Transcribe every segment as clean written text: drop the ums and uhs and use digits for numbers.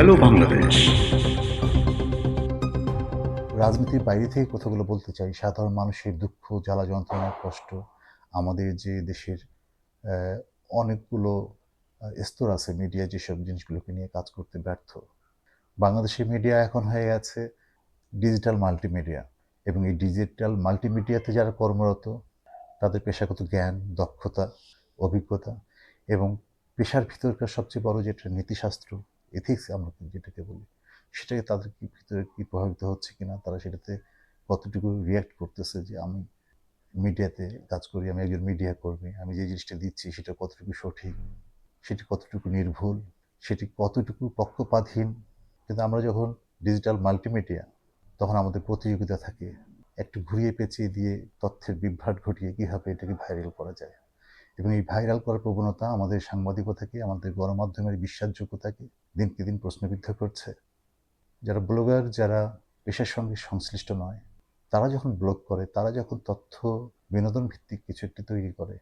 Hello Bangladesh. রাজনীতির বাইরে থেকে কথাগুলো বলতে চাই। সাধারণ মানুষের দুঃখ, জ্বালা যন্ত্রণা, কষ্ট, আমাদের যে দেশের অনেকগুলো স্তর আছে মিডিয়া যেসব জিনিসগুলোকে নিয়ে কাজ করতে ব্যর্থ। বাংলাদেশের মিডিয়া এখন হয়ে গেছে ডিজিটাল মাল্টিমিডিয়া, এবং এই ডিজিটাল মাল্টিমিডিয়াতে যারা কর্মরত তাদের পেশাগত জ্ঞান, দক্ষতা, অভিজ্ঞতা এবং পেশার ভিতরকার সবচেয়ে বড় যেটা নীতিশাস্ত্র, এথিক্স আমরা যেটাকে বলি, সেটাকে তাদের ভিতরে কি প্রভাবিত হচ্ছে কিনা, তারা সেটাতে কতটুকু রিয়্যাক্ট করতেছে যে আমি মিডিয়াতে কাজ করি, আমি একজন মিডিয়া কর্মী, আমি যে জিনিসটা দিচ্ছি সেটা কতটুকু সঠিক, সেটি কতটুকু নির্ভুল, সেটি কতটুকু পক্ষপাতহীন। কিন্তু আমরা যখন ডিজিটাল মাল্টিমিডিয়া, তখন আমাদের প্রতিযোগিতা থাকে একটু ঘুরিয়ে পেঁচিয়ে দিয়ে তথ্যের বিভ্রাট ঘটিয়ে কীভাবে এটাকে ভাইরাল করা যায়। এবং এই ভাইরাল করার প্রবণতা আমাদের সাংবাদিকতাকে, আমাদের গণমাধ্যমের বিশ্বাসযোগ্যতাকে দিনকে দিন প্রশ্নবিদ্ধ করছে। যারা ব্লগার, যারা পেশার সঙ্গে সংশ্লিষ্ট নয়, তারা যখন ব্লগ করে, তারা যখন তথ্য বিনোদন ভিত্তিক কিছু একটি তৈরি করে,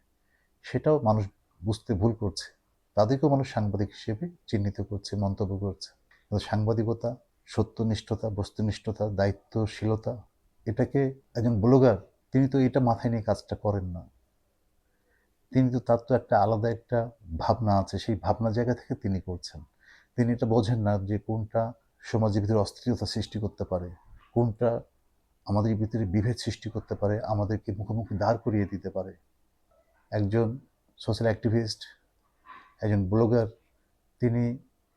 সেটাও মানুষ বুঝতে ভুল করছে, তাদেরকেও মানুষ সাংবাদিক হিসেবে চিহ্নিত করছে, মন্তব্য করছে। কিন্তু সাংবাদিকতা, সত্যনিষ্ঠতা, বস্তুনিষ্ঠতা, দায়িত্বশীলতা, এটাকে একজন ব্লগার, তিনি তো এটা মাথায় নিয়ে কাজটা করেন না। তিনি তো, তার তো একটা আলাদা একটা ভাবনা আছে, সেই ভাবনার জায়গা থেকে তিনি করছেন। তিনি এটা বোঝেন না যে কোনটা সমাজের ভিতরে অস্থিরতা সৃষ্টি করতে পারে, কোনটা আমাদের ভিতরে বিভেদ সৃষ্টি করতে পারে, আমাদেরকে মুখোমুখি দাঁড় করিয়ে দিতে পারে। একজন সোশ্যাল অ্যাক্টিভিস্ট, একজন ব্লগার, তিনি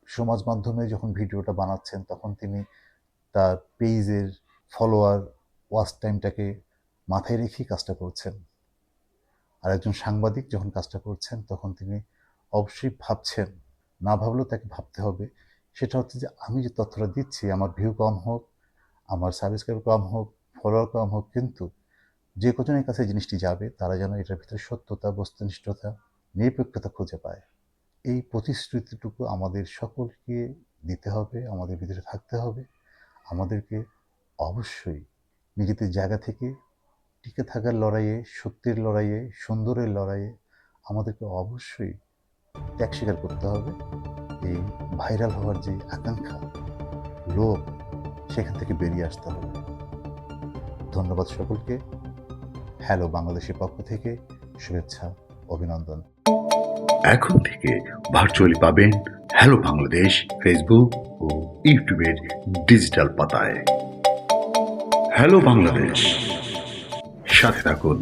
সমাজ মাধ্যমে যখন ভিডিওটা বানাচ্ছেন, তখন তিনি তার পেজের ফলোয়ার, ওয়াচ টাইমটাকে মাথায় রেখেই কাজটা করছেন। আর একজন সাংবাদিক যখন কাজটা করছেন, তখন তিনি অবশ্যই ভাবছেন, না ভাবলেও তাকে ভাবতে হবে, সেটা হচ্ছে যে আমি যে তথ্যটা দিচ্ছি, আমার ভিউ কম হোক, আমার সাবস্ক্রাইব কম হোক, ফলোয়ার কম হোক, কিন্তু যে কজনের কাছে জিনিসটি যাবে তারা যেন এটার ভিতরে সত্যতা, বস্তুনিষ্ঠতা, নিরপেক্ষতা খুঁজে পায়। এই প্রতিশ্রুতিটুকু আমাদের সকলকে দিতে হবে, আমাদের ভিতরে থাকতে হবে। আমাদেরকে অবশ্যই নিজেদের জায়গা থেকে টিকে থাকার লড়াইয়ে, সত্যের লড়াইয়ে, সুন্দরের লড়াইয়ে আমাদেরকে অবশ্যই ত্যাগ স্বীকার করতে হবে। এই ভাইরাল হওয়ার যে আকাঙ্ক্ষা, লোভ, সেখান থেকে বেরিয়ে আসতে হবে। ধন্যবাদ সকলকে। হ্যালো বাংলাদেশের পক্ষ থেকে শুভেচ্ছা, অভিনন্দন। এখন থেকে ভার্চুয়ালি পাবেন হ্যালো বাংলাদেশ ফেসবুক ও ইউটিউবের ডিজিটাল পাতায়। হ্যালো বাংলাদেশ, সাথে থাকুন।